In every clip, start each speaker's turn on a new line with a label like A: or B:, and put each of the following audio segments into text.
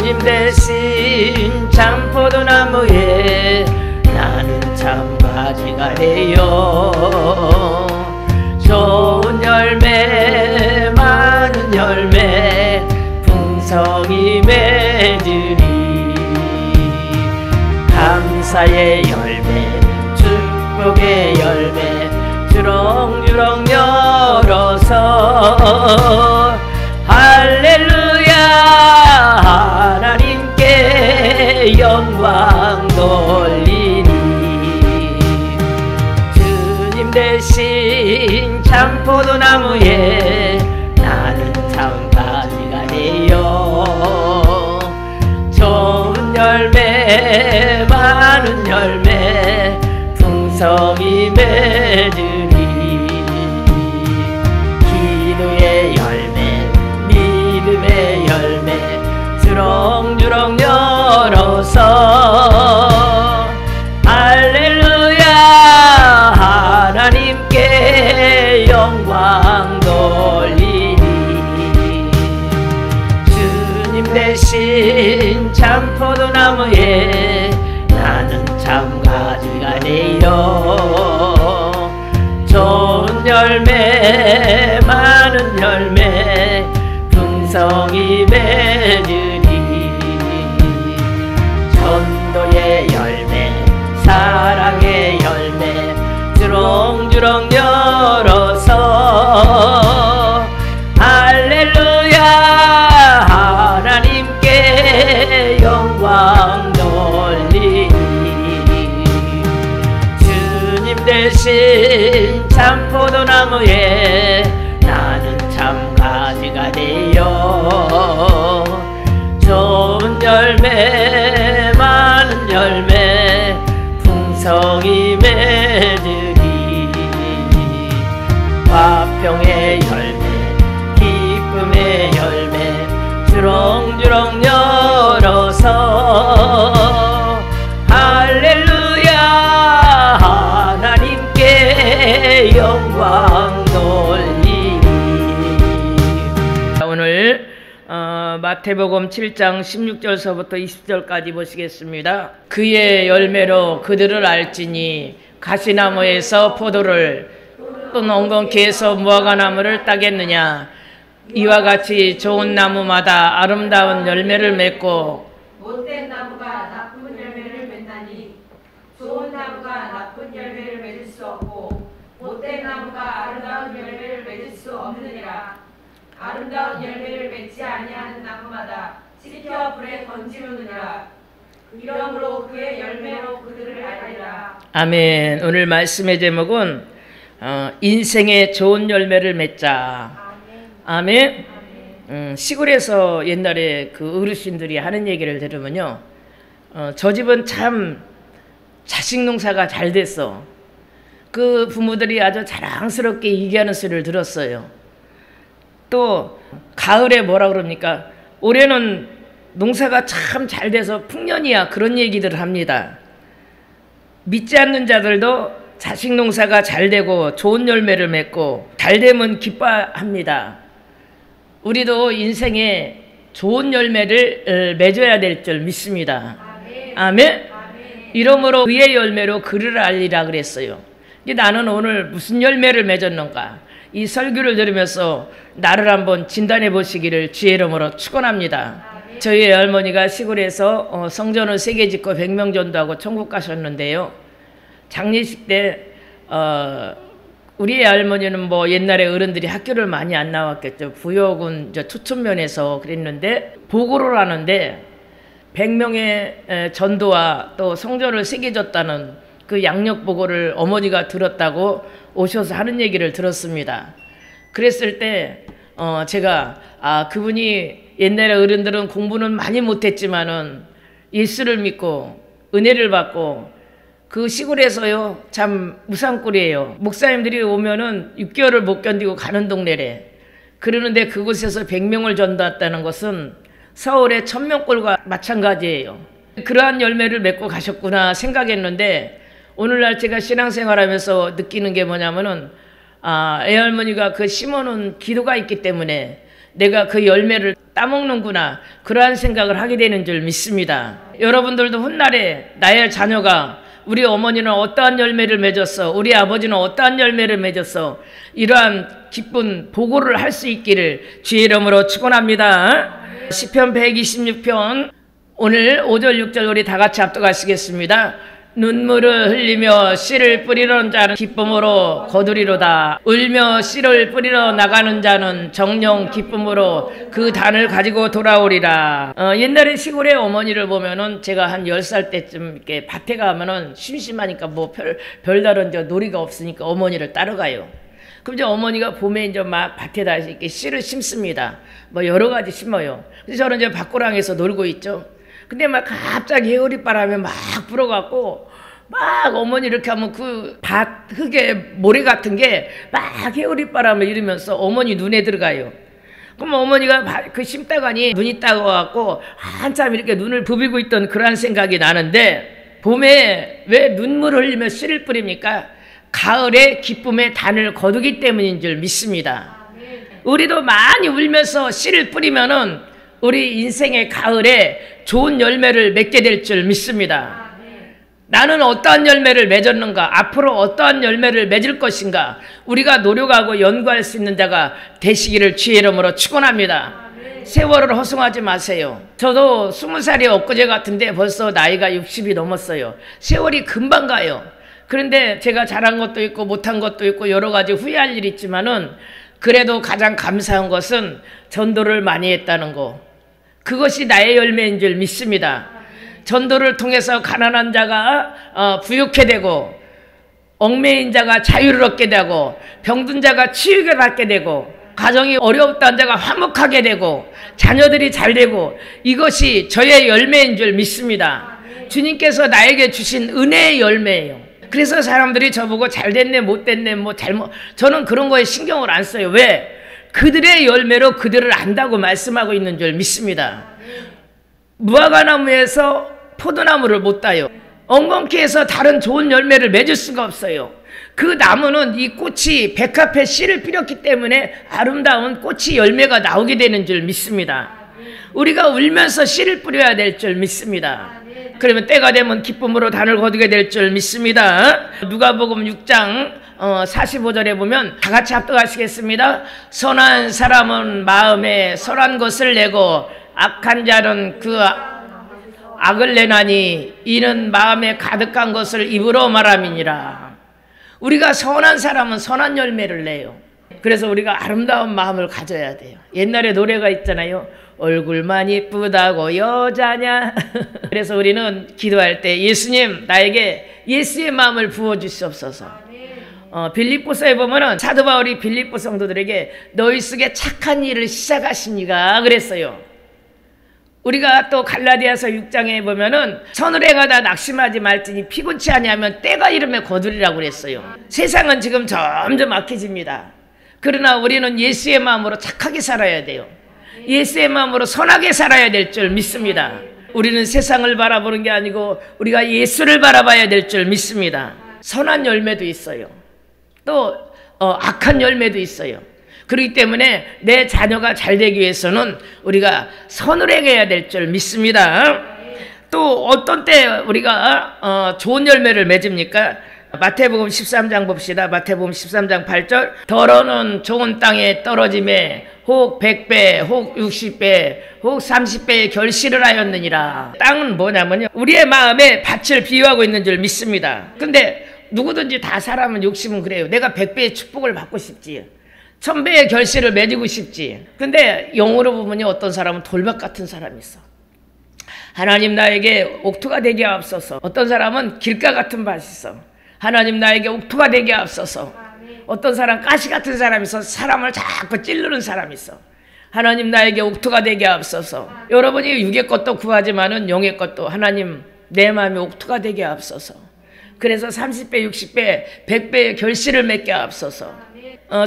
A: 주님 대신 참포도나무에 나는 참가지가 되어 좋은 열매 많은 열매 풍성히 맺으리. 감사의 열매 축복의 열매 주렁주렁 열어서 할렐루야 하나님께 영광 돌리니. 주님 대신 참포도나무에 나는 참가지가 되어 좋은 열매 많은 열매 풍성히 맺으리. 기도의 열매 믿음의 열매 주렁주렁 열어서 할렐루야 하나님께 영광 돌리니. 주님 대신 참포도나무에 나는 참가지가 되어 좋은 열매 많은 열매 풍성히 맺으리. 전도의 열매 사랑의 열매 주렁주렁 열어서 할렐루야 하나님께 영광 돌리니. 주님 대신 참포도나무에 나는 참가지가 되어 좋은 열매 많은 열매 풍성히 맺으리. 화평의 열매 기쁨의 열매 주렁주렁 열어서 할렐루야 하나님께 영광 돌리니. 오늘 마태복음 7장 16절서부터 20절까지 보시겠습니다. 그의 열매로 그들을 알지니 가시나무에서 포도를 또 엉겅퀴에서 무화과나무를 따겠느냐. 이와 같이 좋은 나무마다 아름다운 열매를 맺고
B: 못된 나무가 나쁜 열매를 맺나니 좋은 나무가 나쁜 열매를 맺을 수 없고 못된 나무가 아름다운 열매를 맺을 수 없느니라. 아름다운 열매를 맺지 아니하는 나무마다 찢겨 불에 던지느니라. 이러므로 그의 열매로 그들을 알리라.
A: 아멘. 오늘 말씀의 제목은 인생의 좋은 열매를 맺자. 아멘. 시골에서 옛날에 그 어르신들이 하는 얘기를 들으면요, 저 집은 참 자식 농사가 잘 됐어. 그 부모들이 아주 자랑스럽게 얘기하는 소리를 들었어요. 또 가을에 뭐라 그럽니까? 올해는 농사가 참 잘 돼서 풍년이야, 그런 얘기들을 합니다. 믿지 않는 자들도 자식 농사가 잘 되고 좋은 열매를 맺고 잘 되면 기뻐합니다. 우리도 인생에 좋은 열매를 맺어야 될 줄 믿습니다. 아멘. 이러므로 그의 열매로 그를 알리라 그랬어요. 나는 오늘 무슨 열매를 맺었는가, 이 설교를 들으면서 나를 한번 진단해 보시기를 주의 이름으로 축원합니다. 저희 할머니가 시골에서 성전을 3개 짓고 100명 전도하고 천국 가셨는데요, 장례식 때 우리 할머니는 뭐 옛날에 어른들이 학교를 많이 안 나왔겠죠. 부여군 초천면에서 그랬는데 보고를 하는데 100명의 전도와 또 성전을 3개 줬다는 그 양력 보고를 어머니가 들었다고 오셔서 하는 얘기를 들었습니다. 그랬을 때 제가 그분이 옛날에 어른들은 공부는 많이 못했지만은 예수를 믿고 은혜를 받고 그 시골에서요 참 무산골이에요. 목사님들이 오면은 6개월을 못 견디고 가는 동네래. 그러는데 그곳에서 100명을 전도했다는 것은 서울의 1000명골과 마찬가지예요. 그러한 열매를 맺고 가셨구나 생각했는데, 오늘날 제가 신앙생활하면서 느끼는 게 뭐냐면은 애할머니가 그 심어놓은 기도가 있기 때문에 내가 그 열매를 따먹는구나, 그러한 생각을 하게 되는 줄 믿습니다. 여러분들도 훗날에 나의 자녀가 우리 어머니는 어떠한 열매를 맺었어, 우리 아버지는 어떠한 열매를 맺었어, 이러한 기쁜 보고를 할 수 있기를 주의 이름으로 축원합니다. 시편 126편 오늘 5절 6절 우리 다 같이 합독하시겠습니다. 눈물을 흘리며 씨를 뿌리러 자는 기쁨으로 거두리로다. 울며 씨를 뿌리러 나가는 자는 정령 기쁨으로 그 단을 가지고 돌아오리라. 옛날에 시골에 어머니를 보면은 제가 한 10살 때쯤 이렇게 밭에 가면은 심심하니까 뭐 별다른 놀이가 없으니까 어머니를 따라가요. 그럼 이제 어머니가 봄에 이제 막 밭에다 이렇게 씨를 심습니다. 뭐 여러 가지 심어요. 그래서 저는 이제 밭고랑에서 놀고 있죠. 근데 막 갑자기 해오리바람이 막 불어갖고 막 어머니 이렇게 하면 그 밭 흙에 모래 같은 게 막 해오리바람을 일으면서 어머니 눈에 들어가요. 그럼 어머니가 그 심다가니 눈이 따가워갖고 한참 이렇게 눈을 부비고 있던 그런 생각이 나는데, 봄에 왜 눈물을 흘리며 씨를 뿌립니까? 가을에 기쁨의 단을 거두기 때문인 줄 믿습니다. 우리도 많이 울면서 씨를 뿌리면은 우리 인생의 가을에 좋은 열매를 맺게 될 줄 믿습니다. 나는 어떠한 열매를 맺었는가, 앞으로 어떠한 열매를 맺을 것인가, 우리가 노력하고 연구할 수 있는 자가 되시기를 주의 이름으로 축원합니다. 세월을 허송하지 마세요. 저도 20살이 엊그제 같은데 벌써 나이가 60이 넘었어요. 세월이 금방 가요. 그런데 제가 잘한 것도 있고 못한 것도 있고 여러 가지 후회할 일이 있지만은 그래도 가장 감사한 것은 전도를 많이 했다는 거, 그것이 나의 열매인 줄 믿습니다. 전도를 통해서 가난한 자가 부유케 되고, 얽매인 자가 자유를 얻게 되고, 병든 자가 치유를 받게 되고, 가정이 어려웠던 자가 화목하게 되고, 자녀들이 잘 되고, 이것이 저의 열매인 줄 믿습니다. 주님께서 나에게 주신 은혜의 열매예요. 그래서 사람들이 저보고 잘 됐네 못 됐네 뭐 잘못, 저는 그런 거에 신경을 안 써요. 왜? 그들의 열매로 그들을 안다고 말씀하고 있는 줄 믿습니다. 무화과나무에서 포도나무를 못 따요. 엉겅퀴에서 다른 좋은 열매를 맺을 수가 없어요. 그 나무는 이 꽃이 백합의 씨를 뿌렸기 때문에 아름다운 꽃이 열매가 나오게 되는 줄 믿습니다. 우리가 울면서 씨를 뿌려야 될 줄 믿습니다. 그러면 때가 되면 기쁨으로 단을 거두게 될 줄 믿습니다. 누가복음 6장 45절에 보면 다 같이 합독하시겠습니다. 선한 사람은 마음에 선한 것을 내고 악한 자는 그 악을 내나니 이는 마음에 가득한 것을 입으로 말함이니라. 우리가 선한 사람은 선한 열매를 내요. 그래서 우리가 아름다운 마음을 가져야 돼요. 옛날에 노래가 있잖아요. 얼굴만 이쁘다고 여자냐. 그래서 우리는 기도할 때 예수님 나에게 예수의 마음을 부어주시옵소서. 빌립보서에 보면은 사도 바울이 빌립보 성도들에게 너희 속에 착한 일을 시작하시니가 그랬어요. 우리가 또 갈라디아서 6장에 보면은 선을 행하다 낙심하지 말지니 피곤치 아니하면 때가 이르면 거두리라고 그랬어요. 세상은 지금 점점 악해집니다. 그러나 우리는 예수의 마음으로 착하게 살아야 돼요. 예수의 마음으로 선하게 살아야 될 줄 믿습니다. 우리는 세상을 바라보는 게 아니고 우리가 예수를 바라봐야 될 줄 믿습니다. 선한 열매도 있어요. 또 악한 열매도 있어요. 그렇기 때문에 내 자녀가 잘 되기 위해서는 우리가 선을 행해야 될 줄 믿습니다. 또 어떤 때 우리가 좋은 열매를 맺습니까? 마태복음 13장 봅시다. 마태복음 13장 8절 더러는 좋은 땅에 떨어짐에 혹 100배 혹 60배 혹 30배의 결실을 하였느니라. 땅은 뭐냐면요, 우리의 마음에 밭을 비유하고 있는 줄 믿습니다. 근데 누구든지 다 사람은 욕심은 그래요. 내가 100배의 축복을 받고 싶지, 1000배의 결실을 맺고 싶지. 근데 영으로 보면 어떤 사람은 돌박 같은 사람이 있어. 하나님 나에게 옥토가 되게 하옵소서. 어떤 사람은 길가 같은 밭이 있어. 하나님 나에게 옥토가 되게 하옵소서. 어떤 사람 가시 같은 사람이 있어. 사람을 자꾸 찌르는 사람이 있어. 하나님 나에게 옥토가 되게 하옵소서. 여러분이 육의 것도 구하지만은 영의 것도 하나님 내 마음에 옥토가 되게 하옵소서. 그래서 30배 60배 100배의 결실을 맺게 하옵소서.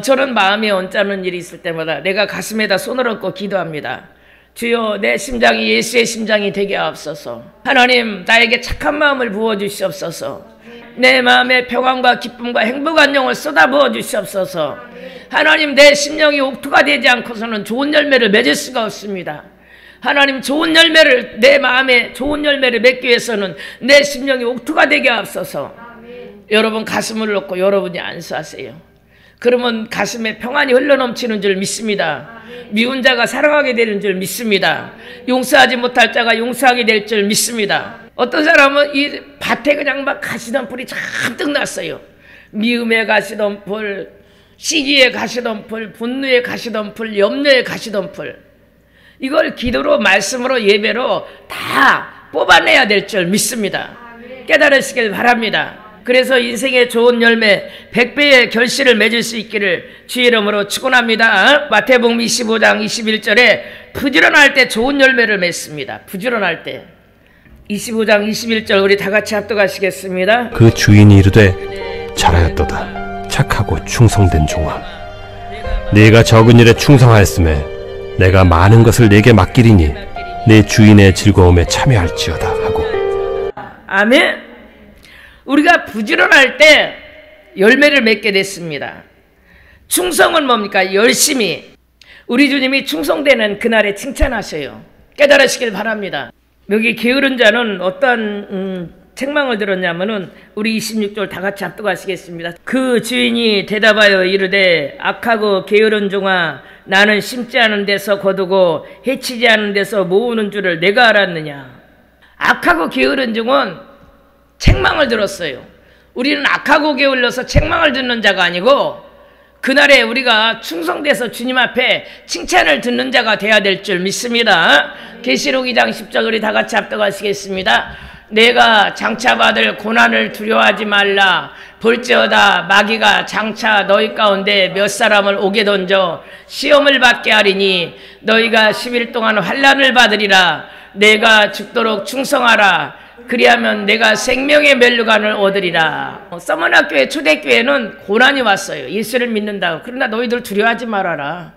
A: 저는 마음이 언짢은 일이 있을 때마다 내가 가슴에다 손을 얹고 기도합니다. 주여 내 심장이 예수의 심장이 되게 하옵소서. 하나님 나에게 착한 마음을 부어주시옵소서. 내 마음에 평안과 기쁨과 행복한 영을 쏟아부어 주시옵소서. 하나님, 내 심령이 옥토가 되지 않고서는 좋은 열매를 맺을 수가 없습니다. 하나님, 좋은 열매를, 내 마음에 좋은 열매를 맺기 위해서는 내 심령이 옥토가 되게 앞서서 여러분 가슴을 놓고 여러분이 안수하세요. 그러면 가슴에 평안이 흘러넘치는 줄 믿습니다. 미운 자가 사랑하게 되는 줄 믿습니다. 용서하지 못할 자가 용서하게 될 줄 믿습니다. 어떤 사람은 이 밭에 그냥 막 가시덤불이 잔뜩 났어요. 미움의 가시덤불, 시기의 가시덤불, 분노의 가시덤불, 염려의 가시덤불. 이걸 기도로, 말씀으로, 예배로 다 뽑아내야 될 줄 믿습니다. 깨달으시길 바랍니다. 그래서 인생의 좋은 열매 100배의 결실을 맺을 수 있기를 주의 이름으로 축원합니다. 마태복음 25장 21절에 부지런할 때 좋은 열매를 맺습니다. 부지런할 때. 25장 21절 우리 다 같이 합독하시겠습니다.
C: 그 주인이 이르되 잘하였도다 착하고 충성된 종아, 네가 적은 일에 충성하였음에 내가 많은 것을 네게 맡기리니 내 주인의 즐거움에 참여할지어다 하고.
A: 아멘. 우리가 부지런할 때 열매를 맺게 됐습니다. 충성은 뭡니까? 열심히. 우리 주님이 충성되는 그날에 칭찬하셔요. 깨달으시길 바랍니다. 여기 게으른 자는 어떠한 책망을 들었냐면은 우리 26절 다 같이 합독하시겠습니다. 그 주인이 대답하여 이르되 악하고 게으른 종아, 나는 심지 않은 데서 거두고 해치지 않은 데서 모으는 줄을 내가 알았느냐. 악하고 게으른 종은 책망을 들었어요. 우리는 악하고 게을러서 책망을 듣는 자가 아니고 그날에 우리가 충성돼서 주님 앞에 칭찬을 듣는 자가 돼야 될 줄 믿습니다. 계시록 2장 10절 우리 다 같이 합독하시겠습니다. 내가 장차 받을 고난을 두려워하지 말라. 볼지어다 마귀가 장차 너희 가운데 몇 사람을 오게 던져 시험을 받게 하리니 너희가 10일 동안 환난을 받으리라. 내가 죽도록 충성하라. 그리하면 내가 생명의 면류관을 얻으리라. 서머나교회 초대교회는 고난이 왔어요. 예수를 믿는다고. 그러나 너희들 두려워하지 말아라.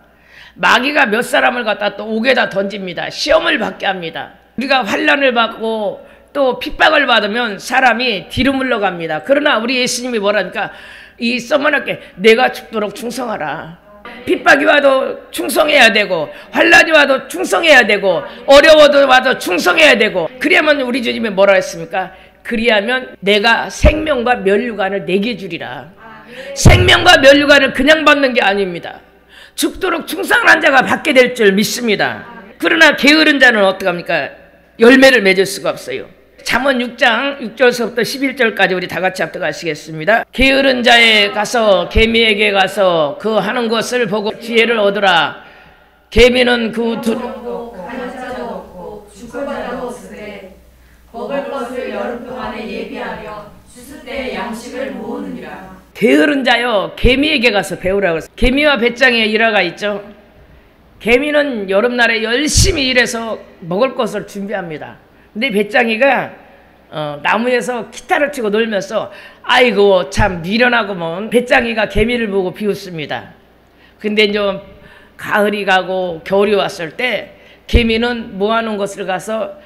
A: 마귀가 몇 사람을 갖다 또 옥에다 던집니다. 시험을 받게 합니다. 우리가 환난을 받고 또 핍박을 받으면 사람이 뒤로 물러갑니다. 그러나 우리 예수님이 뭐라니까, 이 서머나교회 내가 죽도록 충성하라. 핍박이 와도 충성해야 되고, 환난이 와도 충성해야 되고, 어려워도 와도 충성해야 되고, 그래야만 우리 주님이 뭐라 했습니까? 그리하면 내가 생명과 면류관을 내게 주리라. 생명과 면류관을 그냥 받는 게 아닙니다. 죽도록 충성한 자가 받게 될 줄 믿습니다. 그러나 게으른 자는 어떡합니까? 열매를 맺을 수가 없어요. 잠언 6장 6절서부터 11절까지 우리 다 같이 합독하시겠습니다. 게으른 자에 가서 개미에게 가서 그 하는 것을 보고 지혜를 얻으라. 개미는 그
B: 가는 자도 없고 죽을 자도 없으되 먹을 것을 여름 동안에 예비하며 추수 때 양식을 모으느니라.
A: 게으른 자요, 개미에게 가서 배우라고 했어요. 개미와 배짱의 일화가 있죠. 개미는 여름날에 열심히 일해서 먹을 것을 준비합니다. 근데 배짱이가 나무에서 기타를 치고 놀면서 아이고 참 미련하구먼. 배짱이가 개미를 보고 비웃습니다. 근데 이제 가을이 가고 겨울이 왔을 때 개미는 모아놓은 것을 가서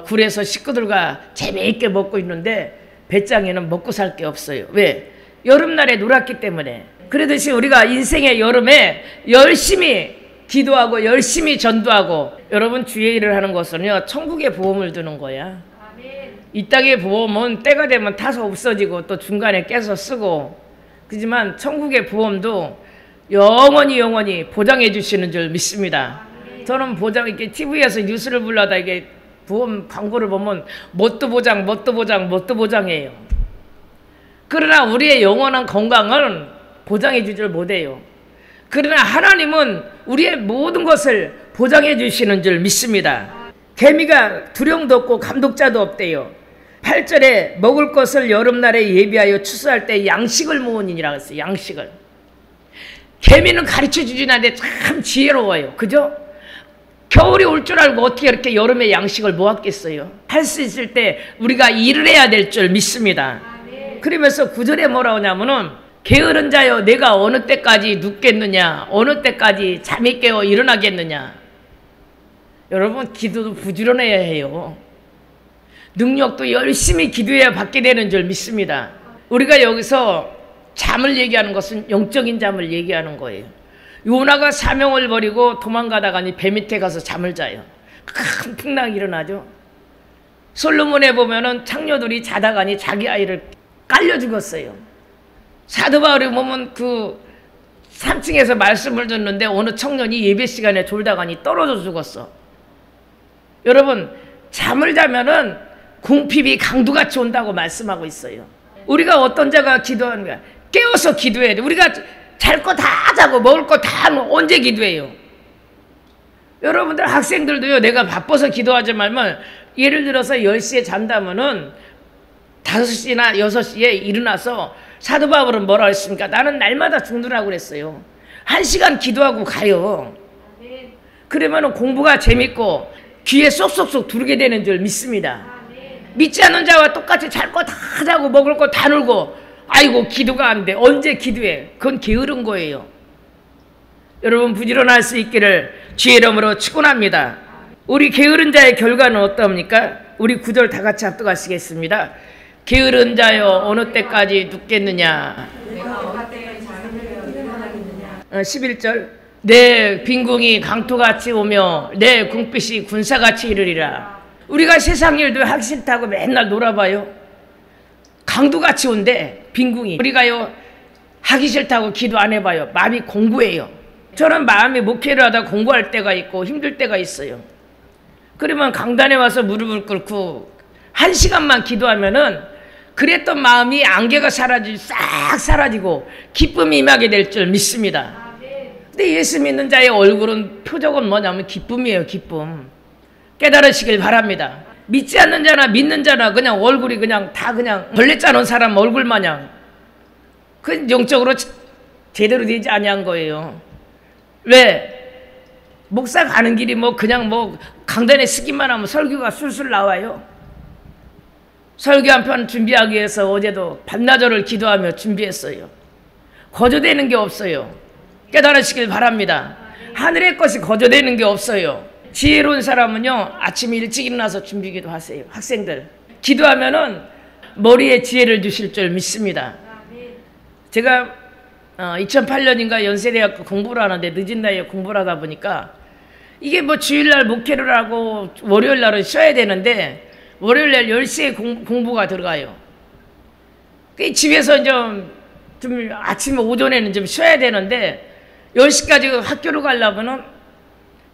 A: 굴에서 식구들과 재미있게 먹고 있는데 배짱이는 먹고 살 게 없어요. 왜? 여름날에 놀았기 때문에. 그러듯이 우리가 인생의 여름에 열심히 기도하고 열심히 전도하고, 여러분 주의 일을 하는 것은요 천국의 보험을 드는 거야. 이 땅의 보험은 때가 되면 타서 없어지고 또 중간에 깨서 쓰고, 그렇지만 천국의 보험도 영원히 보장해 주시는 줄 믿습니다. 저는 보장, 이렇게 TV에서 뉴스를 불러다 이게 보험 광고를 보면 뭣도 보장이에요. 그러나 우리의 영원한 건강은 보장해 주질 못해요. 그러나 하나님은 우리의 모든 것을 보장해 주시는 줄 믿습니다. 개미가 두령도 없고 감독자도 없대요. 8절에 먹을 것을 여름날에 예비하여 추수할 때 양식을 모으니라 했어요. 양식을. 개미는 가르쳐 주진 않는데 참 지혜로워요. 그죠? 겨울이 올 줄 알고 어떻게 이렇게 여름에 양식을 모았겠어요? 할 수 있을 때 우리가 일을 해야 될 줄 믿습니다. 그러면서 9절에 뭐라 하냐면은 게으른 자여 내가 어느 때까지 눕겠느냐, 어느 때까지 잠이 깨어 일어나겠느냐. 여러분 기도도 부지런해야 해요. 능력도 열심히 기도해야 받게 되는 줄 믿습니다. 우리가 여기서 잠을 얘기하는 것은 영적인 잠을 얘기하는 거예요. 요나가 사명을 버리고 도망가다가니 배 밑에 가서 잠을 자요. 큰 풍랑이 일어나죠. 솔로몬에 보면은 창녀들이 자다가니 자기 아이를 깔려 죽었어요. 사도 바울에 보면 그 3층에서 말씀을 듣는데 어느 청년이 예배 시간에 졸다가니 떨어져 죽었어. 여러분, 잠을 자면은 궁핍이 강도같이 온다고 말씀하고 있어요. 우리가 어떤 자가 기도하는 거야? 깨워서 기도해야 돼. 우리가 잘 거 다 자고 먹을 거 다 언제 기도해요? 여러분들 학생들도요, 내가 바빠서 기도하지 말면, 예를 들어서 10시에 잔다면은 5시나 6시에 일어나서 사도 바울은 뭐라 했습니까? 나는 날마다 죽느라고 그랬어요. 1시간 기도하고 가요. 그러면 공부가 재밌고 귀에 쏙쏙쏙 들게 되는 줄 믿습니다. 믿지 않는 자와 똑같이 잘 거 다 자고 먹을 거 다 놀고 아이고 기도가 안 돼. 언제 기도해? 그건 게으른 거예요. 여러분 부지런할 수 있기를 주의 이름으로 축원합니다. 우리 게으른 자의 결과는 어떠합니까? 우리 9절 다 같이 합독하시겠습니다. 게으른 자여 어느 때까지 눕겠느냐. 11절 내 빈궁이 강토같이 오며 내 궁빛이 군사같이 이르리라. 우리가 세상 일도 하기 싫다고 맨날 놀아봐요. 강도같이 온대 빈궁이. 우리가요 하기 싫다고 기도 안 해봐요. 마음이 공부해요. 저는 마음이 목회를 하다 공부할 때가 있고 힘들 때가 있어요. 그러면 강단에 와서 무릎을 꿇고 1시간만 기도하면은 그랬던 마음이 안개가 싹 사라지고 기쁨이 임하게 될 줄 믿습니다. 근데 예수 믿는 자의 얼굴은 표적은 뭐냐면 기쁨이에요. 기쁨. 깨달으시길 바랍니다. 믿지 않는 자나 믿는 자나 그냥 얼굴이 그냥 다 그냥 벌레 짜놓은 사람 얼굴 마냥 그 영적으로 제대로 되지 아니한 거예요. 왜? 목사 가는 길이 뭐 그냥 뭐 강단에 쓰기만 하면 설교가 술술 나와요. 설교 한 편 준비하기 위해서 어제도 밤낮을 기도하며 준비했어요. 거저되는 게 없어요. 깨달으시길 바랍니다. 하늘의 것이 거저되는 게 없어요. 지혜로운 사람은요 아침에 일찍 일어나서 준비기도 하세요. 학생들 기도하면은 머리에 지혜를 주실 줄 믿습니다. 제가 2008년인가 연세대학교 공부를 하는데 늦은 나이에 공부를 하다 보니까 이게 뭐 주일날 목회를 하고 월요일날은 쉬어야 되는데 월요일날 10시에 공부가 들어가요. 집에서 좀 아침에 오전에는 좀 쉬어야 되는데 10시까지 학교를 가려면은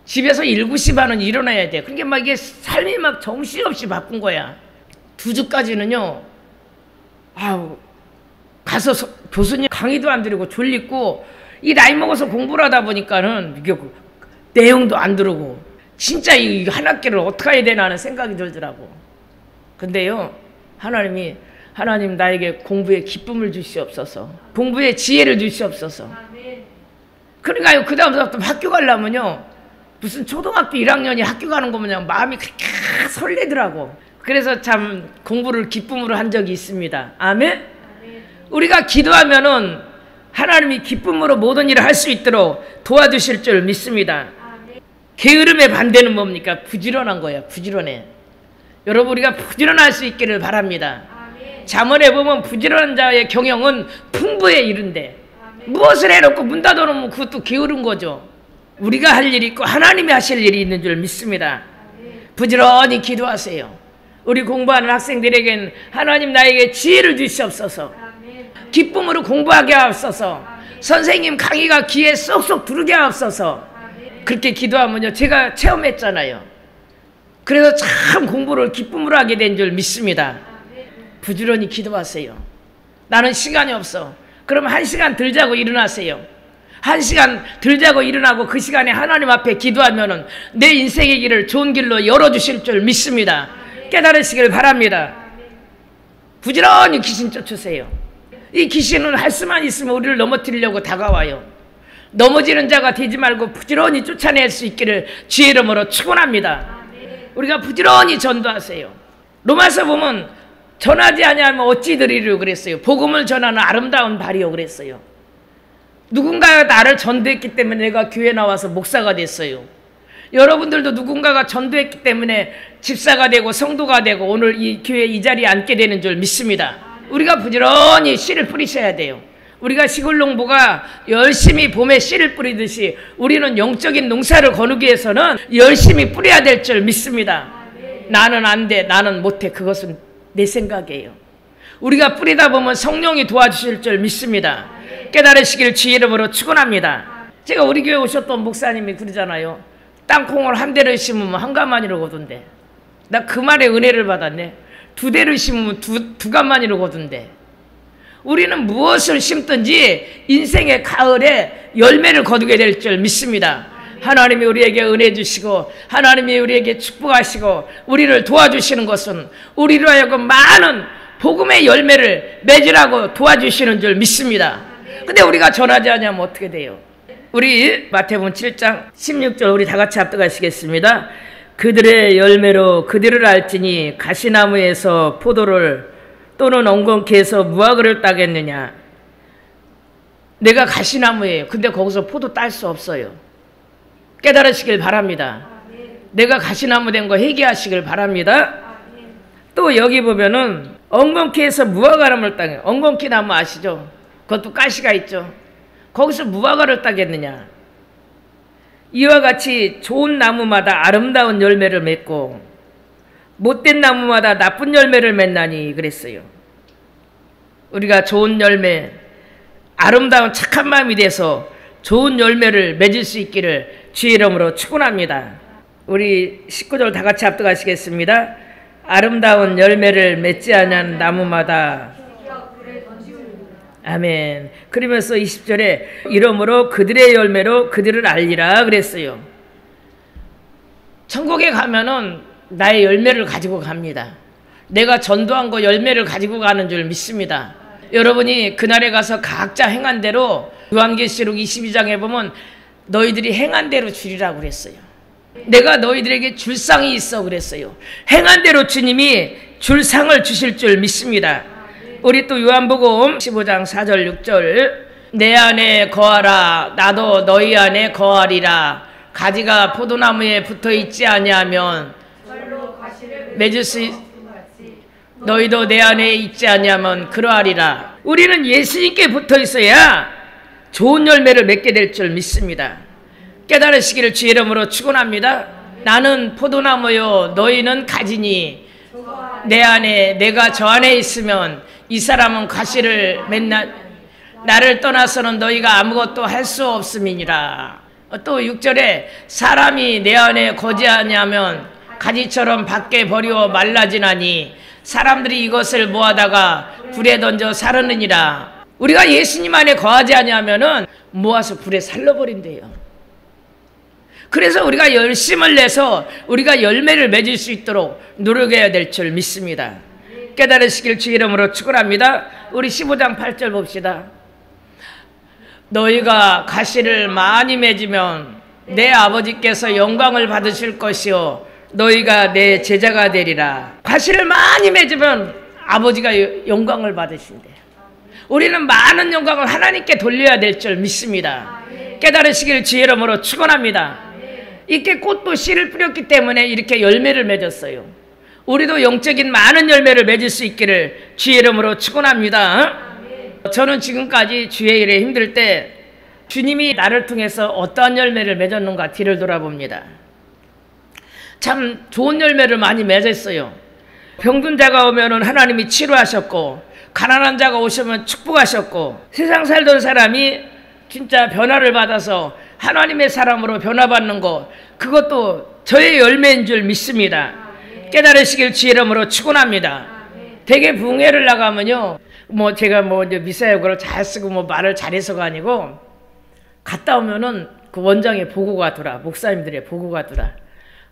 A: 집에서 7시 반은 일어나야 돼. 그러니까 막 이게 삶이 막 정신없이 바쁜 거야. 2주까지는요 아우 가서 교수님 강의도 안 들고 졸리고 이 나이 먹어서 공부를 하다 보니까는 이게 내용도 안 들고 진짜 이 한 학기를 어떻게 해야 되나 하는 생각이 들더라고. 근데요 하나님 나에게 공부에 기쁨을 주시옵소서. 공부에 지혜를 주시옵소서. 그러니까요 그 다음부터 학교 가려면요 무슨 초등학교 1학년이 학교 가는 거 그냥 마음이 그렇게 설레더라고. 그래서 참 공부를 기쁨으로 한 적이 있습니다. 아멘? 우리가 기도하면은 하나님이 기쁨으로 모든 일을 할 수 있도록 도와주실 줄 믿습니다. 게으름의 반대는 뭡니까? 부지런한 거야. 부지런해. 여러분 우리가 부지런할 수 있기를 바랍니다. 잠언에 보면 부지런한 자의 경영은 풍부에 이른대. 무엇을 해놓고 문 닫아놓으면 그것도 게으른 거죠. 우리가 할 일이 있고 하나님이 하실 일이 있는 줄 믿습니다. 부지런히 기도하세요. 우리 공부하는 학생들에겐 하나님 나에게 지혜를 주시옵소서. 기쁨으로 공부하게 하옵소서. 선생님 강의가 귀에 쏙쏙 들게 하옵소서. 그렇게 기도하면요 제가 체험했잖아요. 그래서 참 공부를 기쁨으로 하게 된 줄 믿습니다. 부지런히 기도하세요. 나는 시간이 없어. 그럼 1시간 덜 자고 일어나세요. 1시간 덜 자고 일어나고 그 시간에 하나님 앞에 기도하면은 내 인생의 길을 좋은 길로 열어주실 줄 믿습니다. 깨달으시길 바랍니다. 부지런히 귀신 쫓으세요. 이 귀신은 할 수만 있으면 우리를 넘어뜨리려고 다가와요. 넘어지는 자가 되지 말고 부지런히 쫓아낼 수 있기를 주의 이름으로 축원합니다. 우리가 부지런히 전도하세요. 로마서 보면 전하지 아니하면 어찌 드리려 그랬어요. 복음을 전하는 아름다운 발이요 그랬어요. 누군가가 나를 전도했기 때문에 내가 교회 나와서 목사가 됐어요. 여러분들도 누군가가 전도했기 때문에 집사가 되고 성도가 되고 오늘 이 교회 이 자리에 앉게 되는 줄 믿습니다. 우리가 부지런히 씨를 뿌리셔야 돼요. 우리가 시골 농부가 열심히 봄에 씨를 뿌리듯이 우리는 영적인 농사를 거두기 위해서는 열심히 뿌려야 될 줄 믿습니다. 나는 안 돼, 나는 못해. 그것은 내 생각이에요. 우리가 뿌리다 보면 성령이 도와주실 줄 믿습니다. 깨달으시길 주의 이름으로 축원합니다. 제가 우리 교회 오셨던 목사님이 그러잖아요. 땅콩을 한 대를 심으면 한 가마니를 거둔대. 나 그 말에 은혜를 받았네. 두 대를 심으면 두 가마니를 거둔대. 우리는 무엇을 심든지 인생의 가을에 열매를 거두게 될 줄 믿습니다. 하나님이 우리에게 은혜 주시고 하나님이 우리에게 축복하시고 우리를 도와주시는 것은 우리로 하여금 많은 복음의 열매를 맺으라고 도와주시는 줄 믿습니다. 근데 우리가 전하지 않으면 어떻게 돼요? 우리 마태복음 7장 16절 우리 다 같이 합독하시겠습니다. 그들의 열매로 그들을 알지니 가시나무에서 포도를 또는 엉겅퀴에서 무화과를 따겠느냐. 내가 가시나무예요. 근데 거기서 포도 딸 수 없어요. 깨달으시길 바랍니다. 내가 가시나무 된 거 회개하시길 바랍니다. 또 여기 보면은 엉겅퀴에서 무화과나무를 따게. 엉겅퀴 나무 아시죠? 그것도 가시가 있죠. 거기서 무화과를 따겠느냐. 이와 같이 좋은 나무마다 아름다운 열매를 맺고 못된 나무마다 나쁜 열매를 맺나니 그랬어요. 우리가 좋은 열매, 아름다운 착한 마음이 돼서 좋은 열매를 맺을 수 있기를 주의 이름으로 축원합니다. 우리 19절 다 같이 합독하시겠습니다. 아름다운 열매를 맺지 않은 나무마다 아멘. 그러면서 20절에 이러므로 그들의 열매로 그들을 알리라 그랬어요. 천국에 가면은 나의 열매를 가지고 갑니다. 내가 전도한 거 열매를 가지고 가는 줄 믿습니다. 여러분이 그날에 가서 각자 행한 대로 요한계시록 22장에 보면 너희들이 행한 대로 주리라고 그랬어요. 내가 너희들에게 줄 상이 있어 그랬어요. 행한 대로 주님이 줄 상을 주실 줄 믿습니다. 우리 또 요한복음 15장 4절 6절 내 안에 거하라 나도 너희 안에 거하리라. 가지가 포도나무에 붙어있지 아니하면 맺을 수 너희도 내 안에 있지 아니하면 그러하리라. 우리는 예수님께 붙어있어야 좋은 열매를 맺게 될 줄 믿습니다. 깨달으시기를 주의 이름으로 축원합니다. 나는 포도나무요 너희는 가지니 내 안에 내가 저 안에 있으면 이 사람은 가시를 맺나 나를 떠나서는 너희가 아무것도 할 수 없음이니라. 또 6절에 사람이 내 안에 거지하냐면 가지처럼 밖에 버리워 말라지나니 사람들이 이것을 모아다가 불에 던져 사르느니라. 우리가 예수님 안에 거하지 아니하면은 모아서 불에 살려버린대요. 그래서 우리가 열심을 내서 우리가 열매를 맺을 수 있도록 노력해야 될 줄 믿습니다. 깨달으시길 주의 이름으로 축원합니다. 우리 15장 8절 봅시다. 너희가 가시를 많이 맺으면 내 아버지께서 영광을 받으실 것이요 너희가 내 제자가 되리라. 가시를 많이 맺으면 아버지가 영광을 받으신대. 우리는 많은 영광을 하나님께 돌려야 될 줄 믿습니다. 깨달으시길 주의 이름으로 축원합니다. 이렇게 꽃도 씨를 뿌렸기 때문에 이렇게 열매를 맺었어요. 우리도 영적인 많은 열매를 맺을 수 있기를 주의 이름으로 축원합니다. 저는 지금까지 주의 일에 힘들 때 주님이 나를 통해서 어떠한 열매를 맺었는가 뒤를 돌아봅니다. 참 좋은 열매를 많이 맺었어요. 병든 자가 오면은 하나님이 치료하셨고 가난한 자가 오시면 축복하셨고 세상 살던 사람이 진짜 변화를 받아서 하나님의 사람으로 변화받는 것 그것도 저의 열매인 줄 믿습니다. 깨달으시길 주의 이름으로 축원합니다. 되게 붕회를 나가면요 제가 이제 미사여구를 잘 쓰고 말을 잘해서가 아니고 갔다 오면은 그 원장의 보고가 더라. 목사님들의 보고가 더라.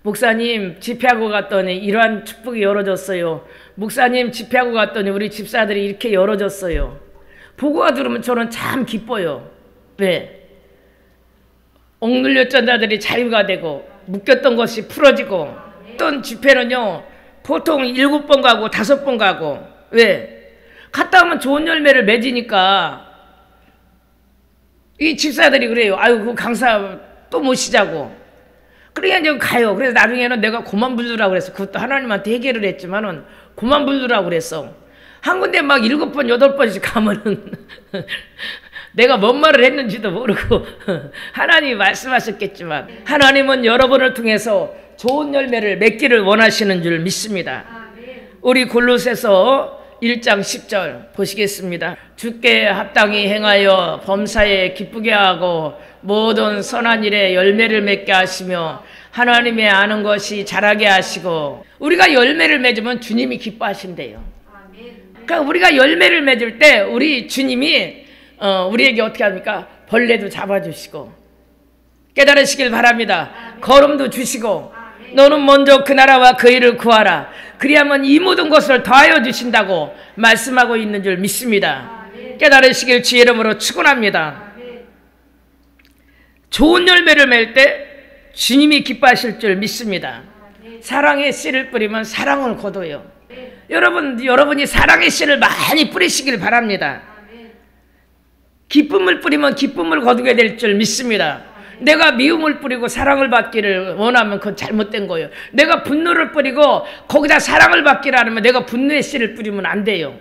A: 목사님 집회하고 갔더니 이러한 축복이 열어졌어요. 목사님 집회하고 갔더니 우리 집사들이 이렇게 열어졌어요. 보고가 들으면 저는 참 기뻐요. 왜? 억눌렸던 자들이 자유가 되고 묶였던 것이 풀어지고 어떤 집회는요 보통 7번 가고 5번 가고 왜? 갔다 오면 좋은 열매를 맺으니까 이 집사들이 그래요. 아유 그 강사 또 모시자고. 그러니까 이제 가요. 그래서 나중에는 내가 고만 부르라고 그랬어. 그것도 하나님한테 해결을 했지만은 고만 부르라고 그랬어. 한 군데 막 7번, 8번씩 가면은 내가 뭔 말을 했는지도 모르고 하나님이 말씀하셨겠지만 하나님은 여러분을 통해서 좋은 열매를 맺기를 원하시는 줄 믿습니다. 우리 골로새서 1장 10절 보시겠습니다. 주께 합당히 행하여 범사에 기쁘게 하고 모든 선한 일에 열매를 맺게 하시며 하나님의 아는 것이 자라게 하시고, 우리가 열매를 맺으면 주님이 기뻐하신대요. 그러니까 우리가 열매를 맺을 때 우리 주님이 우리에게 어떻게 합니까? 벌레도 잡아주시고 깨달으시길 바랍니다. 걸음도 주시고 너는 먼저 그 나라와 그 일을 구하라. 그리하면 이 모든 것을 더하여 주신다고 말씀하고 있는 줄 믿습니다. 깨달으시길 주의 이름으로 축원합니다. 좋은 열매를 맺을 때 주님이 기뻐하실 줄 믿습니다. 사랑의 씨를 뿌리면 사랑을 거둬요. 여러분이 사랑의 씨를 많이 뿌리시길 바랍니다. 기쁨을 뿌리면 기쁨을 거두게 될 줄 믿습니다. 내가 미움을 뿌리고 사랑을 받기를 원하면 그건 잘못된 거예요. 내가 분노를 뿌리고 거기다 사랑을 받기를 하면 내가 분노의 씨를 뿌리면 안 돼요.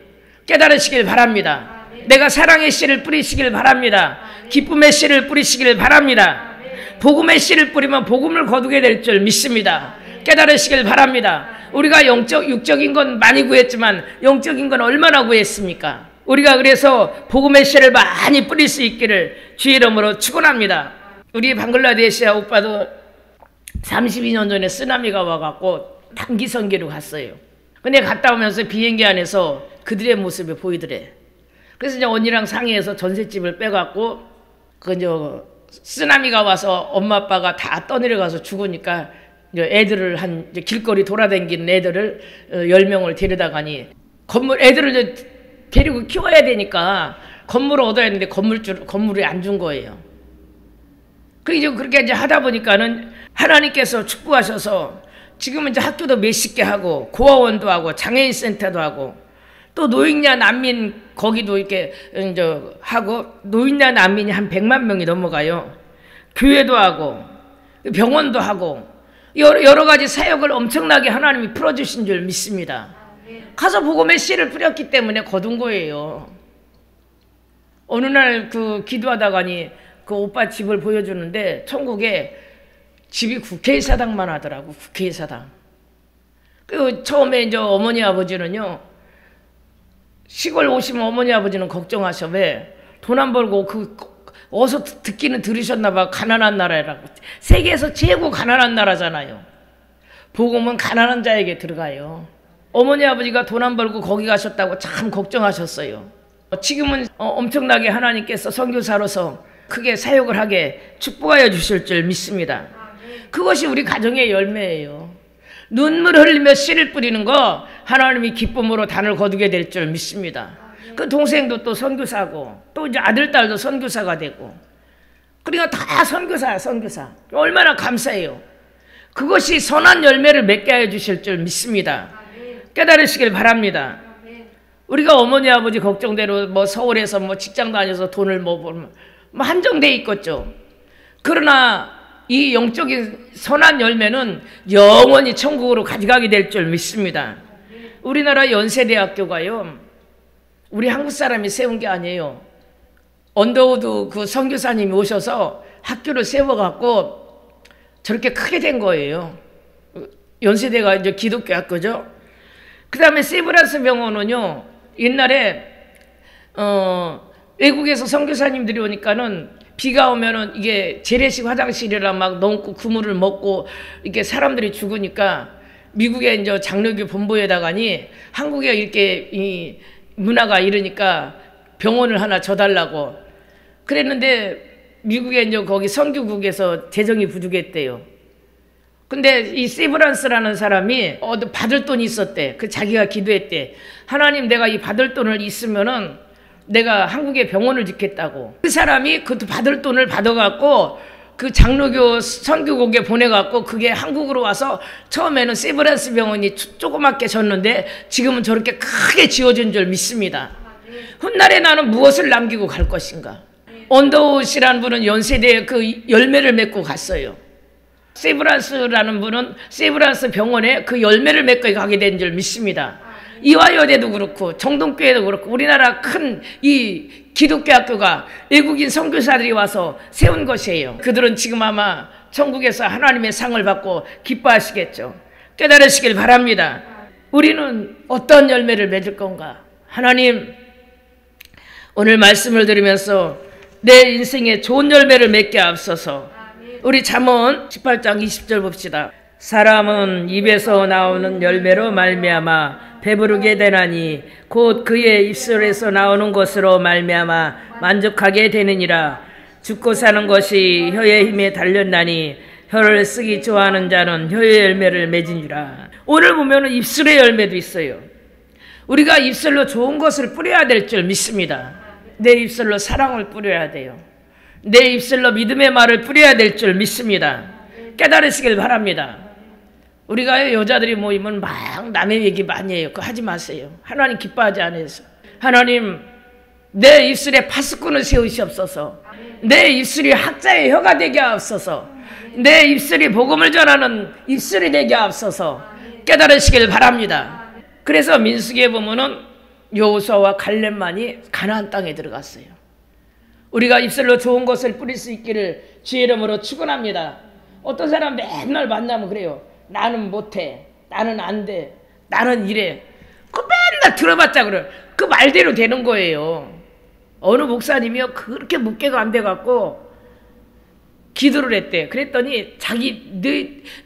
A: 깨달으시길 바랍니다. 내가 사랑의 씨를 뿌리시길 바랍니다. 기쁨의 씨를 뿌리시길 바랍니다. 복음의 씨를 뿌리면 복음을 거두게 될 줄 믿습니다. 깨달으시길 바랍니다. 우리가 육적인 건 많이 구했지만 영적인 건 얼마나 구했습니까? 우리가 그래서 복음의 씨를 많이 뿌릴 수 있기를 주의 이름으로 축원합니다. 우리 방글라데시아 오빠도 32년 전에 쓰나미가 와갖고 단기 선교로 갔어요. 근데 갔다 오면서 비행기 안에서 그들의 모습이 보이더래. 그래서 이제 언니랑 상의해서 전셋집을 빼갖고 이제 쓰나미가 와서 엄마 아빠가 다 떠내려가서 죽으니까 이제 애들을 이제 길거리 돌아다니는 애들을 10명을 데려다가니 애들을 이제 데리고 키워야 되니까 건물을 얻어야 했는데 건물을 안 준 거예요. 이제 그렇게 이제 하다 보니까는 하나님께서 축복하셔서 지금은 이제 학교도 몇십 개 하고 고아원도 하고 장애인 센터도 하고 또 노인야 난민 거기도 이렇게 이제 하고 노인야 난민이 한 100만 명이 넘어가요. 교회도 하고 병원도 하고 여러 가지 사역을 엄청나게 하나님이 풀어주신 줄 믿습니다. 가서 복음의 씨를 뿌렸기 때문에 거둔 거예요. 어느 날 기도하다가니 그 오빠 집을 보여주는데 천국에 집이 국회의사당만 하더라고. 국회의사당. 처음에 이제 어머니 아버지는요, 시골 오시면 어머니 아버지는 걱정하셔. 왜? 돈 안 벌고 어서 듣기는 들으셨나 봐. 가난한 나라라고. 세계에서 최고 가난한 나라잖아요. 복음은 가난한 자에게 들어가요. 어머니 아버지가 돈 안 벌고 거기 가셨다고 참 걱정하셨어요. 지금은 엄청나게 하나님께서 선교사로서 크게 사역을 하게 축복하여 주실 줄 믿습니다. 그것이 우리 가정의 열매예요. 눈물 흘리며 씨를 뿌리는 거 하나님이 기쁨으로 단을 거두게 될 줄 믿습니다. 그 동생도 또 선교사고 또 이제 아들 딸도 선교사가 되고 그러니까 다 선교사야. 선교사. 얼마나 감사해요. 그것이 선한 열매를 맺게 하여 주실 줄 믿습니다. 깨달으시길 바랍니다. 우리가 어머니 아버지 걱정대로 서울에서 직장 다녀서 돈을 한정돼 있겠죠. 그러나 이 영적인 선한 열매는 영원히 천국으로 가져가게 될 줄 믿습니다. 우리나라 연세대학교가요, 우리 한국 사람이 세운 게 아니에요. 언더우드 그 선교사님이 오셔서 학교를 세워갖고 저렇게 크게 된 거예요. 연세대가 이제 기독교 학교죠. 그 다음에 세브란스 병원은요, 옛날에 외국에서 선교사님들이 오니까는 비가 오면은 이게 재래식 화장실이라 막 넘고 그물을 먹고 이렇게 사람들이 죽으니까 미국의 이제 장로교 본부에다가니 한국에 이렇게 이 문화가 이러니까 병원을 하나 줘달라고 그랬는데 미국에 이제 거기 선교국에서 재정이 부족했대요. 근데 이 세브란스라는 사람이 받을 돈이 있었대. 자기가 기도했대. 하나님, 내가 이 받을 돈을 있으면은 내가 한국에 병원을 짓겠다고. 그 사람이 그 받을 돈을 받아갖고 그 장로교 선교국에 보내갖고 그게 한국으로 와서 처음에는 세브란스 병원이 조그맣게 졌는데 지금은 저렇게 크게 지어진 줄 믿습니다. 훗날에 나는 무엇을 남기고 갈 것인가. 언더우드라는 분은 연세대에 그 열매를 맺고 갔어요. 세브란스라는 분은 세브란스 병원에 그 열매를 맺고 가게 된 줄 믿습니다. 이화여대도 그렇고 정동교회도 그렇고 우리나라 큰 이 기독교 학교가 외국인 선교사들이 와서 세운 것이에요. 그들은 지금 아마 천국에서 하나님의 상을 받고 기뻐하시겠죠. 깨달으시길 바랍니다. 우리는 어떤 열매를 맺을 건가? 하나님, 오늘 말씀을 들으면서 내 인생에 좋은 열매를 맺게 앞서서 우리 잠언 18장 20절 봅시다. 사람은 입에서 나오는 열매로 말미암아 배부르게 되나니 곧 그의 입술에서 나오는 것으로 말미암아 만족하게 되느니라. 죽고 사는 것이 혀의 힘에 달렸나니 혀를 쓰기 좋아하는 자는 혀의 열매를 맺으니라. 오늘 보면은 입술의 열매도 있어요. 우리가 입술로 좋은 것을 뿌려야 될 줄 믿습니다. 내 입술로 사랑을 뿌려야 돼요. 내 입술로 믿음의 말을 뿌려야 될 줄 믿습니다. 깨달으시길 바랍니다. 우리가 여자들이 모이면 막 남의 얘기 많이 해요. 그거 하지 마세요. 하나님 기뻐하지 않아서. 하나님, 내 입술에 파수꾼을 세우시옵소서. 내 입술이 학자의 혀가 되게 하옵소서. 내 입술이 복음을 전하는 입술이 되게 하옵소서. 깨달으시길 바랍니다. 그래서 민수기에 보면은 여호수아와 갈렙만이 가나안 땅에 들어갔어요. 우리가 입술로 좋은 것을 뿌릴 수 있기를 주의 이름으로 축원합니다. 어떤 사람 맨날 만나면 그래요. 나는 못해, 나는 안 돼, 나는 이래. 그 맨날 들어봤자 그래. 그 말대로 되는 거예요. 어느 목사님이요 그렇게 묵게가 안 돼갖고 기도를 했대. 그랬더니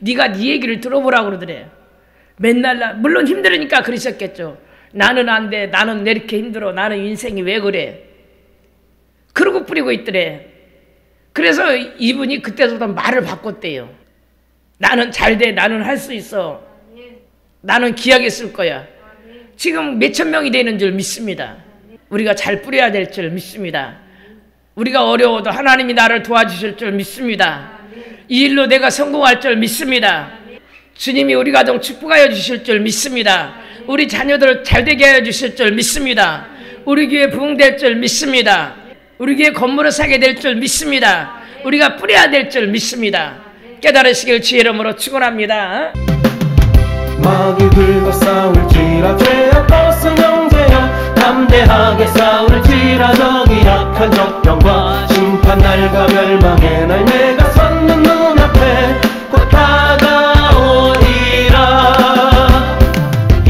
A: 네가 네 얘기를 들어보라고 그러더래. 맨날 물론 힘들으니까 그러셨겠죠. 나는 안 돼, 나는 왜 이렇게 힘들어, 나는 인생이 왜 그래. 그러고 뿌리고 있더래. 그래서 이분이 그때부터 말을 바꿨대요. 나는 잘 돼, 나는 할 수 있어, 나는 귀하게 쓸 거야. 지금 몇천 명이 되는 줄 믿습니다. 우리가 잘 뿌려야 될 줄 믿습니다. 우리가 어려워도 하나님이 나를 도와주실 줄 믿습니다. 이 일로 내가 성공할 줄 믿습니다. 주님이 우리 가정 축복하여 주실 줄 믿습니다. 우리 자녀들 잘되게 하여 주실 줄 믿습니다. 우리 교회 부흥될 줄 믿습니다. 우리 교회 건물을 사게 될 줄 믿습니다. 우리가 뿌려야 될 줄 믿습니다. 깨달으시길 주의 이름으로 축원합니다.
D: 마귀들과 싸울지라 죄악 벗은 형제여 담대하게 싸울지라 적이 약한 적병과 심판날과 멸망의 날 내가 섰는 눈앞에 곧 다가오리라.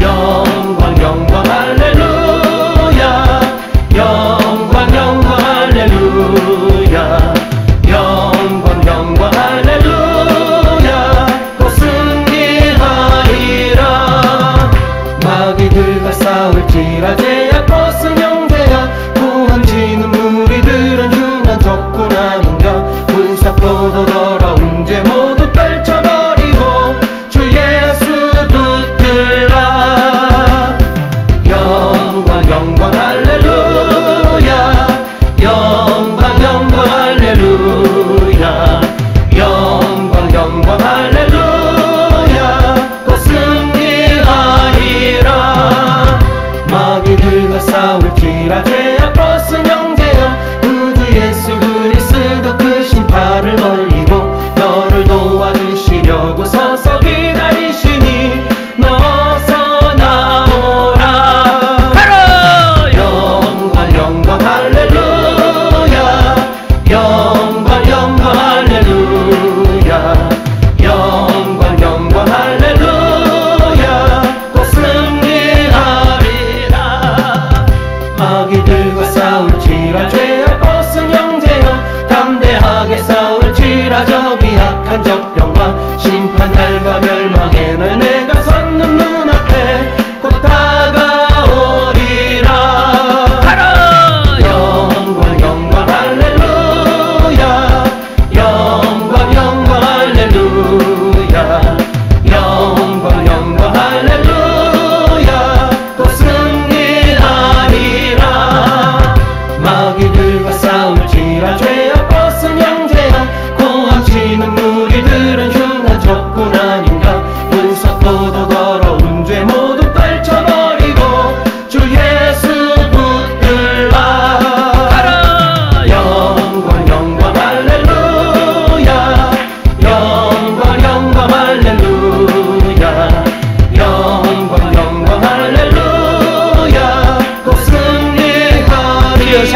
D: 영광 영광 할렐루야, 영광 영광 할렐루야, 영광 영광 할렐루야. 곧 승리하리라. 마귀들과 싸울지라 죄악 벗은 형제야 구원지는 무리들은 흉한 적군 아닌가. 군사포도 더러운 죄 모두 떨쳐버리고 주 예수 붙들라. 영광 영광 할렐루야, 영광 영광 할렐루야, 영광 영광 할렐루야. 곧 승리하리라. 마귀들과 싸울지라 죄악 벗은 형제여 구주 예수 그리스도 그 심판을 멀리고 너를 도와주시려고 서서 기다리시니 너서 나오라.
A: 바로
D: 영광 영광 할렐루야, 영광 영광 할렐루야, 영광 영광 할렐루야. 곧 승리하리라. 마귀들과 싸울지라 죄악 벗은 형제여 담대하게 싸울지라 적이 약한 적병과 심판날과 멸망의 날 내가 섰는 눈앞에 곧 다가오리라.
A: 바로
D: 영광 영광 할렐루야, 영광 영광 할렐루야, 영광 영광 할렐루야. 곧 승리하리라. 마귀들과 싸울지라 죄악 벗은 형제야 고함치는 무리들은 흉한 적군 아닌가. 분석도